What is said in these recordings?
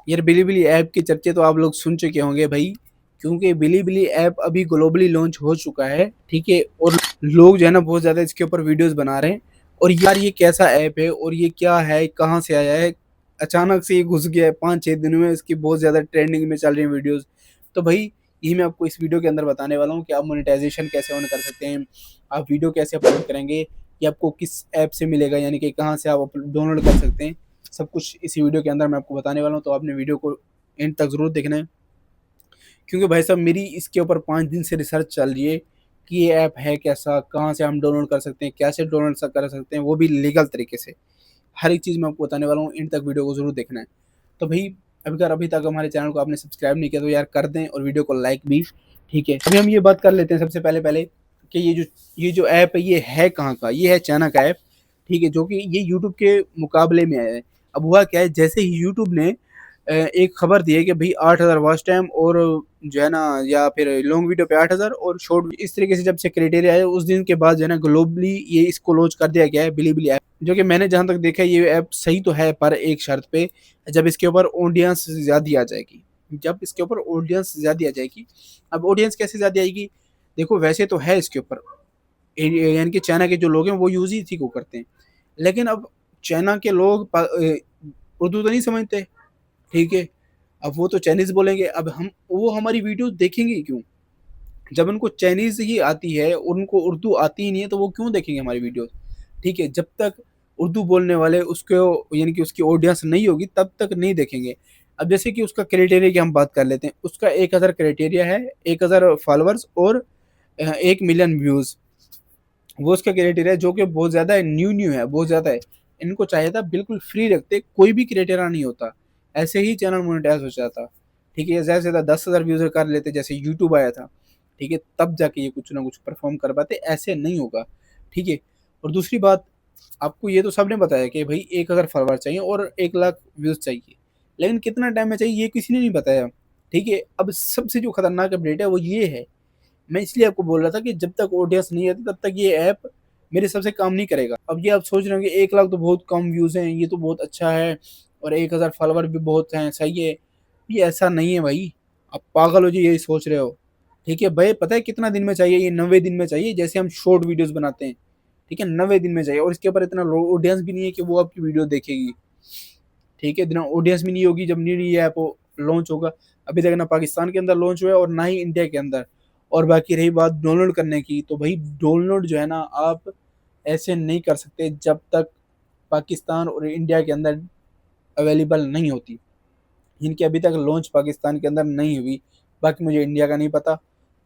यार बिलीबिली ऐप के चर्चे तो आप लोग सुन चुके होंगे भाई, क्योंकि बिलीबिली ऐप अभी ग्लोबली लॉन्च हो चुका है, ठीक है। और लोग जो है ना बहुत ज़्यादा इसके ऊपर वीडियोस बना रहे हैं। और यार ये कैसा ऐप है और ये क्या है, कहाँ से आया है, अचानक से ये घुस गया है 5-6 दिनों में, इसकी बहुत ज़्यादा ट्रेंडिंग में चल रही है वीडियोस। तो भाई यही मैं आपको इस वीडियो के अंदर बताने वाला हूँ कि आप मोनेटाइजेशन कैसे ऑन कर सकते हैं, आप वीडियो कैसे अपलोड करेंगे, कि आपको किस ऐप से मिलेगा, यानी कि कहाँ से आप डाउनलोड कर सकते हैं। सब कुछ इसी वीडियो के अंदर मैं आपको बताने वाला हूँ, तो आपने वीडियो को एंड तक ज़रूर देखना है। क्योंकि भाई साहब मेरी इसके ऊपर 5 दिन से रिसर्च चल रही है कि ये ऐप है कैसा, कहाँ से हम डाउनलोड कर सकते हैं, कैसे डाउनलोड कर सकते हैं, वो भी लीगल तरीके से। हर एक चीज़ मैं आपको बताने वाला हूँ, एंड तक वीडियो को ज़रूर देखना है। तो भाई अभी तक हमारे चैनल को आपने सब्सक्राइब नहीं किया तो यार कर दें, और वीडियो को लाइक भी, ठीक है। अभी हम ये बात कर लेते हैं सबसे पहले पहले कि ये जो ऐप है ये है कहाँ का। ये है चाइना का ऐप, ठीक है, जो कि ये यूट्यूब के मुकाबले में आया है। अब हुआ क्या है, जैसे ही यूट्यूब ने एक खबर दी है कि भाई 8,000 वॉच टाइम, और जो है ना, या फिर लॉन्ग वीडियो पे 8,000 और शॉर्ट, इस तरीके से जब से क्राइटेरिया है उस दिन के बाद जो है ना ग्लोबली ये इसको लॉन्च कर दिया गया है, बिलीबिली ऐप। जो कि मैंने जहाँ तक देखा है ये ऐप सही तो है, पर एक शर्त पे, जब इसके ऊपर ऑडियंस ज़्यादा आ जाएगी। जब इसके ऊपर ऑडियंस ज़्यादा आ जाएगी, अब ऑडियंस कैसे ज़्यादा आएगी, देखो वैसे तो है इसके ऊपर, यानी कि चाइना के जो लोग हैं वो यूज़ ही इसी को करते हैं। लेकिन अब चाइना के लोग उर्दू तो नहीं समझते, ठीक है। अब वो तो चाइनीज़ बोलेंगे, अब हम वो हमारी वीडियो देखेंगे क्यों? जब उनको चाइनीज़ ही आती है, उनको उर्दू आती ही नहीं है, तो वो क्यों देखेंगे हमारी वीडियोज़? ठीक है, जब तक उर्दू बोलने वाले उसको, यानी कि उसकी ऑडियंस नहीं होगी तब तक नहीं देखेंगे। अब जैसे कि उसका क्राइटेरिया की हम बात कर लेते हैं, उसका 1000 क्राइटेरिया है, 1000 फॉलोअर्स और 1 मिलियन व्यूज़। वो उसका क्राइटेरिया है, जो कि बहुत ज़्यादा है, न्यू है, बहुत ज़्यादा है। इनको चाहिए था बिल्कुल फ्री रखते, कोई भी क्राइटेरिया नहीं होता, ऐसे ही चैनल मोनेटाइज हो जाता, ठीक है। ज़्यादा से ज़्यादा 10,000 व्यूज़ कर लेते जैसे यूट्यूब आया था, ठीक है, तब जाके ये कुछ ना कुछ परफॉर्म कर पाते, ऐसे नहीं होगा, ठीक है। और दूसरी बात, आपको ये तो सबने बताया कि भाई 1000 फॉलोवर चाहिए और 1 लाख व्यूज़ चाहिए, लेकिन कितना टाइम में चाहिए ये किसी ने नहीं बताया, ठीक है। अब सबसे जो खतरनाक अपडेट है वो ये है, मैं इसलिए आपको बोल रहा था कि जब तक ऑडियंस नहीं आती तब तक ये ऐप मेरे हिसाब से काम नहीं करेगा। अब ये आप सोच रहे हो कि 1 लाख तो बहुत कम व्यूज़ हैं, ये तो बहुत अच्छा है, और 1000 फॉलोवर भी बहुत हैं, सही है। ये ऐसा नहीं है भाई, आप पागल हो जो यही सोच रहे हो, ठीक है। भाई पता है कितना दिन में चाहिए, ये 90 दिन में चाहिए, जैसे हम शॉर्ट वीडियोज़ बनाते हैं, ठीक है, 90 दिन में चाहिए। और इसके ऊपर इतना ऑडियंस भी नहीं है कि वो आपकी वीडियो देखेगी, ठीक है। इतना ऑडियंस भी नहीं होगी जब नहीं ये ऐप लॉन्च होगा। अभी तक ना पाकिस्तान के अंदर लॉन्च हुआ है और ना ही इंडिया के अंदर। और बाकी रही बात डाउनलोड करने की, तो भाई डाउनलोड जो है ना आप ऐसे नहीं कर सकते जब तक पाकिस्तान और इंडिया के अंदर अवेलेबल नहीं होती। इनकी अभी तक लॉन्च पाकिस्तान के अंदर नहीं हुई, बाकी मुझे इंडिया का नहीं पता।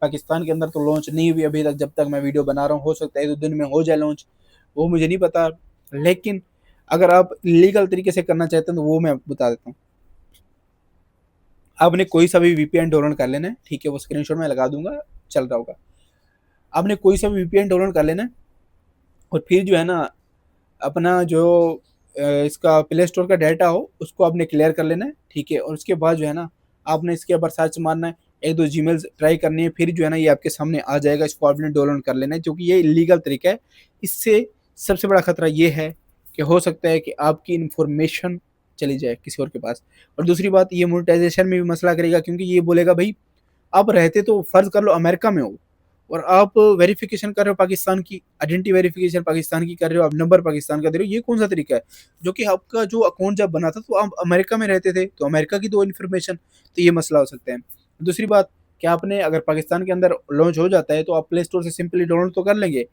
पाकिस्तान के अंदर तो लॉन्च नहीं हुई अभी तक, जब तक मैं वीडियो बना रहा हूँ, हो सकता है 2 दिन में हो जाए लॉन्च, वो मुझे नहीं पता। लेकिन अगर आप लीगल तरीके से करना चाहते हैं तो वो मैं बता देता हूँ। आपने कोई सा भी वीपीएन डाउनलोड कर लेना है, ठीक है, वो स्क्रीनशॉट मैं लगा दूंगा, चल रहा होगा। आपने कोई सा भी वीपीएन डाउनलोड कर लेना है, और फिर जो है ना अपना जो इसका प्ले स्टोर का डाटा हो उसको आपने क्लियर कर लेना है, ठीक है। और उसके बाद जो है ना आपने इसके ऊपर सर्च मारना है, एक दो जीमेल्स ट्राई करनी है, फिर जो है ना ये आपके सामने आ जाएगा, इसको आपने डाउनलोड कर लेना है, क्योंकि ये इलीगल तरीका है। इससे सबसे बड़ा खतरा ये है कि हो सकता है कि आपकी इंफॉर्मेशन चली जाए किसी और के पास। और दूसरी बात, ये मोनेटाइजेशन में भी मसला करेगा, क्योंकि ये बोलेगा भाई आप रहते तो फर्ज कर लो अमेरिका में हो, और आप वेरिफिकेशन कर रहे हो पाकिस्तान की, आइडेंटिटी वेरिफिकेशन पाकिस्तान की कर रहे हो, आप नंबर पाकिस्तान का दे रहे हो, ये कौन सा तरीका है? जो कि आपका जो अकाउंट जब बना था तो आप अमेरिका में रहते थे, तो अमेरिका की तो इन्फॉर्मेशन, तो ये मसला हो सकता है। दूसरी बात, कि आपने अगर पाकिस्तान के अंदर लॉन्च हो जाता है तो आप प्ले स्टोर से सिंपली डाउनलोड तो कर लेंगे।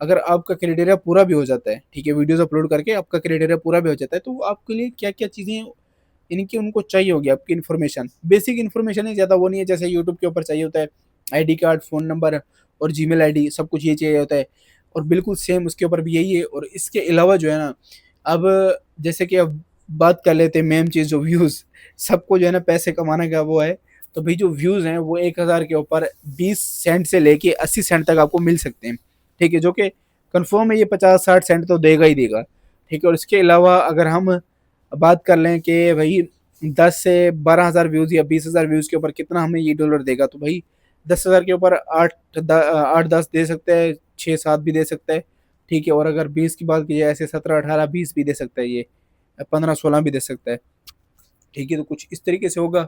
अगर आपका क्राइटेरिया पूरा भी हो जाता है, ठीक है, वीडियोस अपलोड करके आपका क्राइटेरिया पूरा भी हो जाता है, तो आपके लिए क्या क्या चीज़ें इनकी उनको चाहिए होगी, आपकी इन्फॉर्मेशन, बेसिक इन्फॉर्मेशन है, ज़्यादा वो नहीं है, जैसे यूट्यूब के ऊपर चाहिए होता है आईडी कार्ड, फ़ोन नंबर और जीमेल आईडी, सब कुछ ये चाहिए होता है। और बिल्कुल सेम उसके ऊपर भी यही है। और इसके अलावा जो है ना, अब जैसे कि अब बात कर लेते हैं मेन चीज़, जो व्यूज़, सबको जो है ना पैसे कमाने का वो है। तो भाई जो व्यूज़ हैं वो 1000 के ऊपर 20 सेंट से लेके 80 सेंट तक आपको मिल सकते हैं, ठीक है, जो कि कन्फर्म है, ये 50-60 सेंट तो देगा ही देगा, ठीक है। और इसके अलावा अगर हम बात कर लें कि भाई 10 से 12 हज़ार व्यूज़ या 20,000 व्यूज़ के ऊपर कितना हमें ये डॉलर देगा, तो भाई 10,000 के ऊपर 8-10 दे सकता है, 6-7 भी दे सकता है, ठीक है। और अगर 20 की बात की जाए, ऐसे 17-18-20 भी दे सकता है, ये 15-16 भी दे सकता है। ठीक है, तो कुछ इस तरीके से होगा।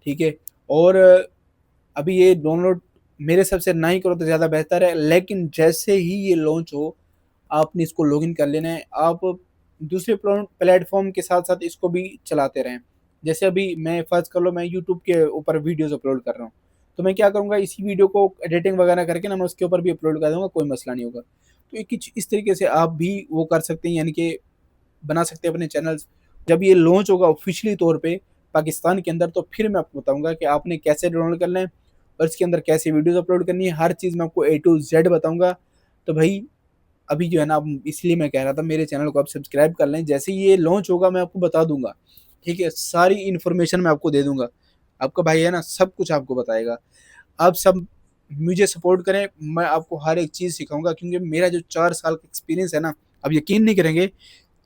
ठीक है, और अभी ये डाउनलोड मेरे हिसाब से ना ही करो तो ज़्यादा बेहतर है, लेकिन जैसे ही ये लॉन्च हो आपने इसको लॉगिन कर लेना है। आप दूसरे प्लेटफॉर्म के साथ साथ इसको भी चलाते रहें। जैसे अभी मैं फर्ज कर लो मैं यूट्यूब के ऊपर वीडियोस अपलोड कर रहा हूँ, तो मैं क्या करूँगा, इसी वीडियो को एडिटिंग वगैरह करके ना मैं उसके ऊपर भी अपलोड कर दूंगा, कोई मसला नहीं होगा। तो ये कुछ इस तरीके से आप भी वो कर सकते हैं, यानी कि बना सकते हैं अपने चैनल्स। जब ये लॉन्च होगा ऑफिशियली तौर पे पाकिस्तान के अंदर, तो फिर मैं आपको बताऊंगा कि आपने कैसे डाउनलोड करना है और इसके अंदर कैसे वीडियोस अपलोड करनी है, हर चीज़ मैं आपको ए टू जेड बताऊंगा। तो भाई अभी जो है ना, इसलिए मैं कह रहा था मेरे चैनल को आप सब्सक्राइब कर लें, जैसे ही ये लॉन्च होगा मैं आपको बता दूंगा। ठीक है, सारी इन्फॉर्मेशन मैं आपको दे दूंगा। आपका भाई है ना, सब कुछ आपको बताएगा। आप सब मुझे सपोर्ट करें, मैं आपको हर एक चीज़ सिखाऊंगा, क्योंकि मेरा जो 4 साल का एक्सपीरियंस है ना, अब यकीन नहीं करेंगे,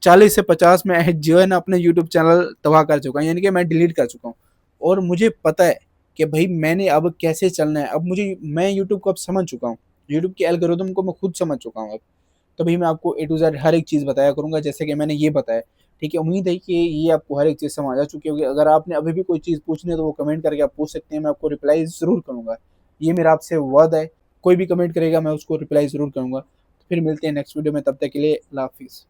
40 से 50 में जो है ना अपने यूट्यूब चैनल तबाह कर चुका हूँ, यानी कि मैं डिलीट कर चुका हूँ। और मुझे पता है कि भाई मैंने अब कैसे चलना है। अब मैं यूट्यूब को अब समझ चुका हूँ, यूट्यूब के एल्गोरिदम को मैं खुद समझ चुका हूँ अब। तो भाई मैं आपको ए टू जेड हर एक चीज़ बताया करूँगा, जैसे कि मैंने ये बताया। ठीक है, उम्मीद है कि ये आपको हर एक चीज़ समझ आ चुकी होगी। अगर आपने अभी भी कोई चीज़ पूछनी है तो वो कमेंट करके आप पूछ सकते हैं, मैं आपको रिप्लाई ज़रूर करूँगा। ये मेरा आपसे वादा है, कोई भी कमेंट करेगा मैं उसको रिप्लाई ज़रूर करूँगा। तो फिर मिलते हैं नेक्स्ट वीडियो में, तब तक के लिए अल्लाह हाफिज़।